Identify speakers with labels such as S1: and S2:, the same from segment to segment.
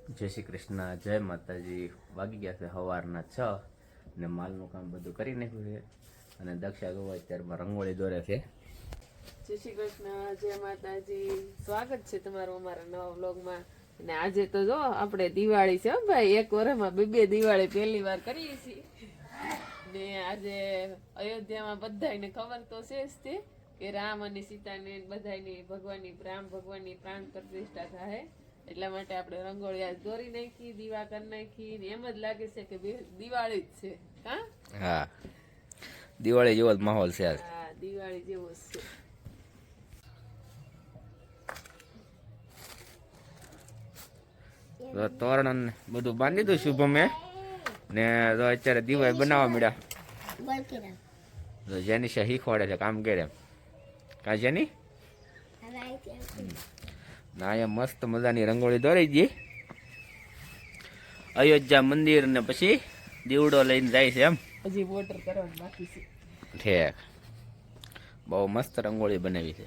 S1: જય શ્રી કૃષ્ણ, જય માતાજી. વાગી ગયા છે સવારના 6 ને માલનું કામ બધું કરી નાખ્યું છે અને દક્ષા ગોવા અત્યારમાં રંગોળી દોરે છે.
S2: જય શ્રી કૃષ્ણ, જય માતાજી. સ્વાગત છે તમારું અમારા નવા વ્લોગમાં. અને આજે તો જો આપણે દિવાળી છે ભાઈ, એક વર્ષમાં બે દિવાળી પહેલી વાર કરીએ છીએ. ને આજે અયોધ્યામાં બધાને ખબર તો છે જ તે કે રામ અને સીતાને બધાની રામ ભગવાનની પ્રાણ પ્રતિષ્ઠા થાય, એટલા માટે આપણે રંગોળી આજ દોરી નાખી, દીવા કરી નાખી. એમ જ લાગે છે કે દિવાળી જ છે.
S1: હા, દિવાળી જેવો જ માહોલ છે આજ.
S2: હા, દિવાળી જેવો જ છે.
S1: તોરણ બધું બાંધી દીધું શુભમે ને તો અત્યારે દિવાળી બનાવવા મળ્યા. જેની શીખવાડે છે કામ કરે કા જેની ના એ મસ્ત મજાની રંગોળી દોરી ગઈ. અયોધ્યા મંદિર ને પછી દીવડો લઈને જાય છે એમ.
S2: હજી વોટર કરવાનું બાકી છે.
S1: ઠેક, બહુ મસ્ત રંગોળી બનાવી છે.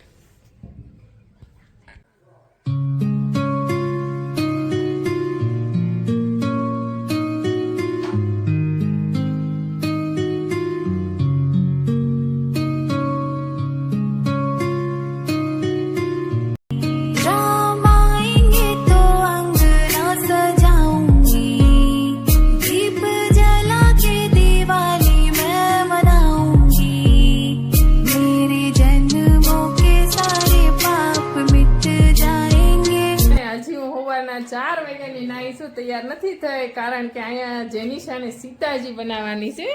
S2: તૈયાર નથી થઈ કારણ કે અહીંયા જેનિશા ને સીતાજી બનાવવાની છે.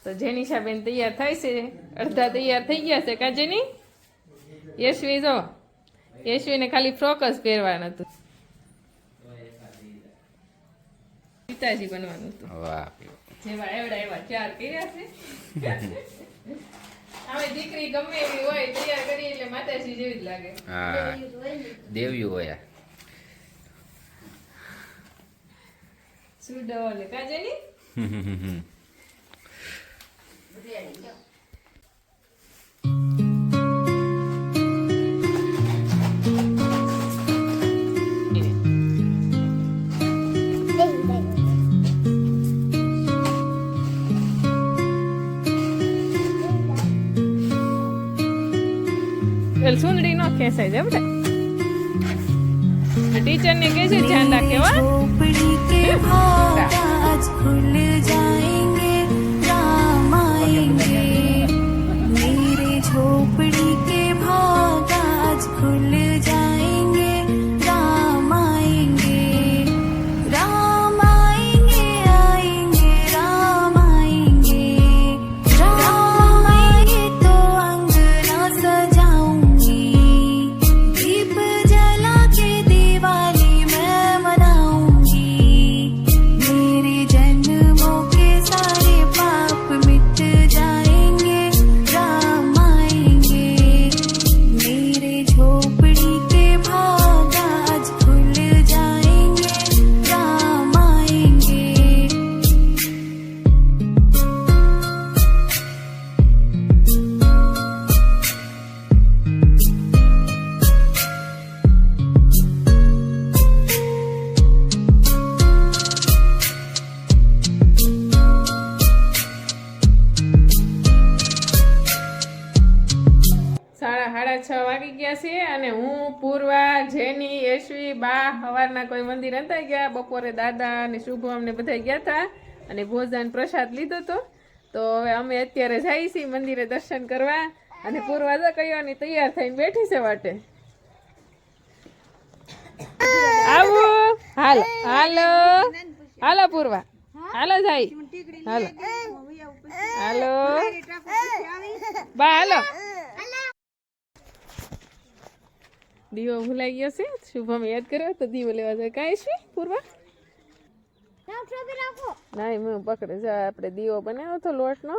S2: તો જેનિશા બેન તૈયાર થાય છે, અડધા તૈયાર થઈ ગયા છે. કા જેની યશવી જો યશવીને ખાલી ફ્રોક જ પહેરવાનું હતું, સીતાજી બનવાનું હતું.
S1: વાહ,
S2: જેવા એવડા એવા ચાર કર્યા છે. હવે દીકરી ગમે એવી હોય તૈયાર કરી એટલે માતાજી જેવી જ લાગે.
S1: હા, દેવ્યું હોય.
S2: સુડોલે કા જેની સુંદડી નો ખેંચાય છે બેટા. ટીચર ને કહે છે ધ્યાન રાખે.
S3: आज खुल जाएंगे, राम आएंगे, मेरे झोपड़ी के भाग आज खुल जाएंगे, राम आएंगे, राम आएंगे, आएंगे, राम आएंगे, राम आएंगे तो अंगना सजाऊंगी, दीप जला के दिवाली मैं मनाऊंगी, मेरे जन्मों के सारे पाप मिट जाएंगे, राम आएंगे, मेरे झोपड़ी के भाग आज खुल जाएंगे, राम आएंगे.
S2: સાડા 6 વાગી ગયા છે અને હું પૂર્વા, જેની, યશવી બા સવારના કોઈ મંદિર હતા ગયા. બપોરે દાદા અને શુભમ ને બધા ગયા હતા અને ભોજન પ્રસાદ લીધો હતો. તો હવે અમે અત્યારે જઈએ છીએ મંદિરે દર્શન કરવા. અને પૂર્વા તો કહીવાની તૈયાર થઈને બેઠી છે વાટે. આવો, હાલો હાલો હાલો પૂર્વા, હાલો જાય, હાલો હાલો બા, હાલો. દીવો ભૂલાઈ ગયો છે. શુભમ યાદ કર્યો તો દીવો લેવા જાય. કાંઈ છે પૂર્વા? ના હું પકડે જા. આપણે દીવો બનાવ્યો હતો લોટનો,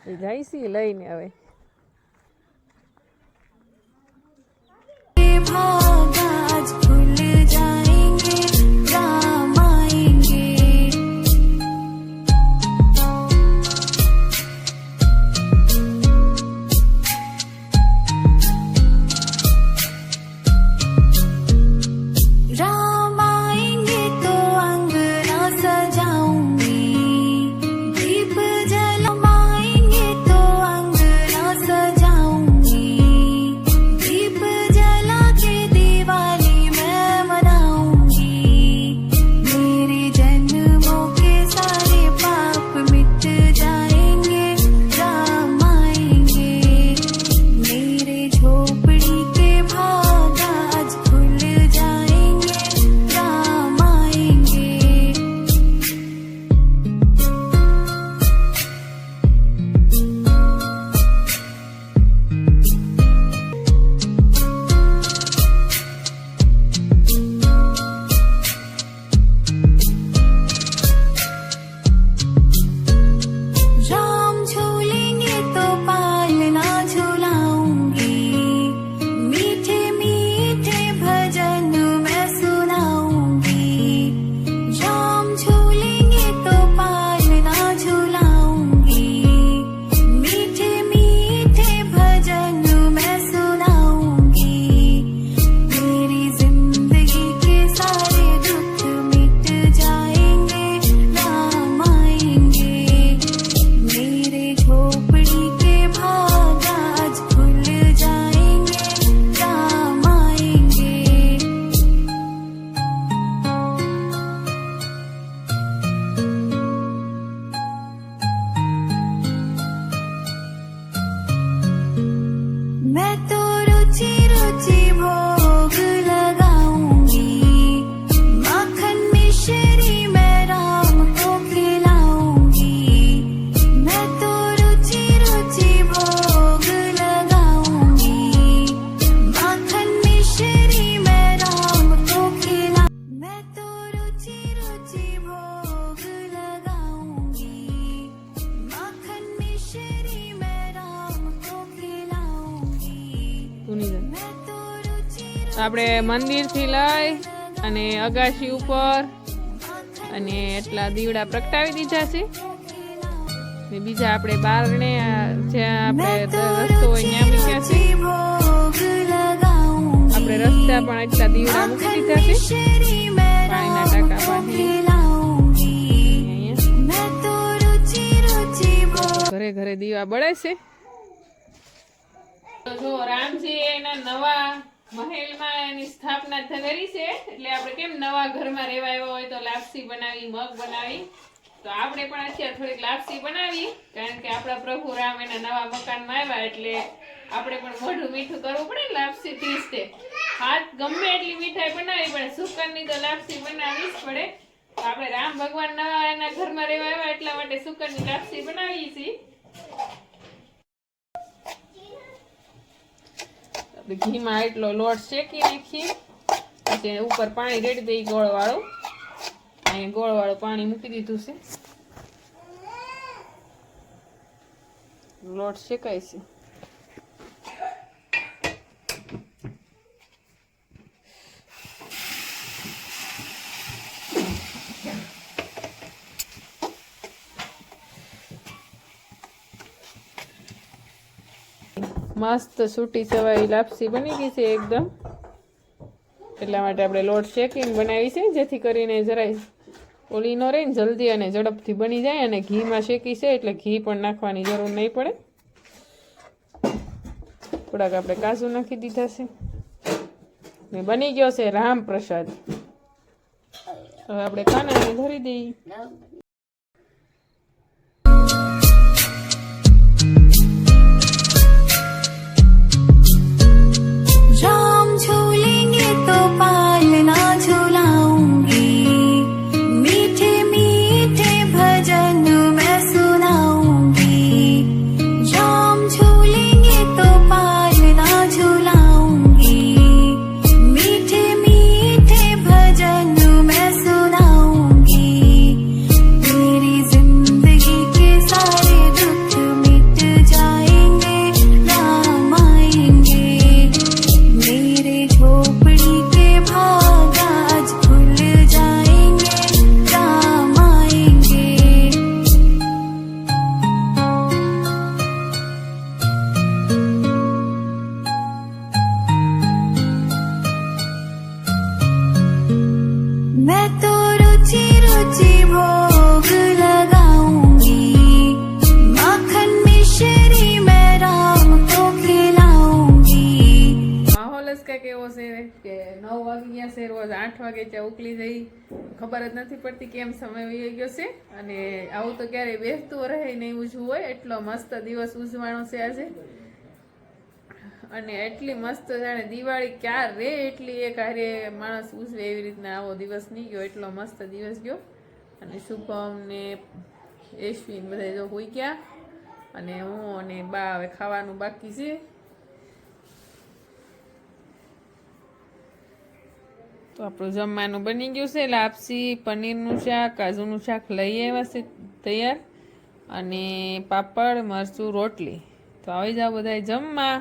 S2: એ જાય છે લઈને. હવે
S3: भाग आज खुल जाएंगे, राम आएंगे. राम आएंगे
S2: આપણે મંદિરથી લઈ અને અગાશી ઉપર અને એટલા દીવડા પ્રગટાવી દીધા છે ને બીજા આપણે બારણે જ્યાં આપણે રસ્તો હોય ત્યાં મૂક્યા છે.
S3: भोग लगाऊंगी
S2: આપણે રસ્તા પણ એટલા દીવડા મૂકી દીધા છે પાણીના ટાંકા પાસે
S3: खिलाऊंगी
S2: અહીંયા
S3: मैं तो रुचि रुचि भोग
S2: ઘરે ઘરે દીવા બળે છે. તો જો રામજી એના નવા મહેલમાં એની સ્થાપના કરી છે એટલે આપણે કેમ નવા ઘરમાં રહેવા આવ્યા હોય તો લાપસી બનાવી, મગ બનાવી, તો આપણે પણ અત્યારે થોડીક લાપસી બનાવી કારણ કે આપણા પ્રભુ રામ એના નવા મકાનમાં આવ્યા એટલે આપણે પણ મોઢું મીઠું કરવું પડે ને લાપસી તીસ્તે. હાથ ગમે એટલી મીઠાઈ બનાવી પણ સુકરની તો લાપસી બનાવવી જ પડે. તો આપણે રામ ભગવાન નવા એના ઘરમાં રહેવા આવ્યા એટલા માટે સુકરની લાપસી બનાવીએ છીએ. આપણે ઘીમાં એટલો લોટ શેકી નાખીએ પછી ઉપર પાણી રેડી દઈએ ગોળવાળું. અહીંયા ગોળવાળું પાણી મૂકી દીધું છે. લોટ શેકાય છે. મસ્ત સૂટી સવાઈ લાપસી બની ગઈ છે એકદમ. એટલા માટે આપણે લોટ શેકીને બનાવી છે જેથી કરીને જરાય ઓલી નો રહે ને જલ્દી અને ઝડપથી બની જાય. અને ઘીમાં શેકી છે એટલે ઘી પણ નાખવાની જરૂર નહીં પડે. થોડાક આપણે કાજુ નાખી દીધા છે ને બની ગયો છે રામ પ્રસાદ. હવે આપણે કાનાને ધરી દઈએ.
S3: राम झूलेंगे तो पालना झूलाऊंगी मीठे मीठे भजन मैं सुनाऊंगी राम झूलेंगे तो पालना झूलाऊंगी मीठे मीठे भजन मैं सुनाऊंगी मेरी जिंदगी के सारे दुख मिट जाएंगे राम आएंगे मेरे झोपड़ी के भाग आज खुल जाएंगे राम आएंगे मैं तो रुचि रुचि भोग लगाऊंगी माखन मिश्री मैं राम को खिलाऊंगी
S2: માહોલ જ કંઈક એવો છે કે 9 વાગી ગયા છે, રોજ 8 વાગે ત્યાં ઉકલી જઈ ખબર જ નથી પડતી કેમ સમય વહી ગયો છે. અને આવું તો ક્યારેય બેસતું રહે નહીં ઉજવું હોય એટલો મસ્ત દિવસ ઉજવાનો છે આજે. અને એટલી મસ્ત જાણે દિવાળી ક્યાં રે એટલી એક હારે માણસ ઉજવે એવી રીતના આવો દિવસ નહીં ગયો. એટલો મસ્ત દિવસ ગયો. અને શુભમ ને એશ્વિન બધા જો હોઈ ગયા અને હું અને બા હવે ખાવાનું બાકી છે. તો આપણું જમવાનું બની ગયું છે. લાપસી, પનીરનું શાક, કાજુનું શાક લઈ આવ્યા છે તૈયાર અને પાપડ, મરચું, રોટલી. તો આવી જાઓ બધાય જમવા.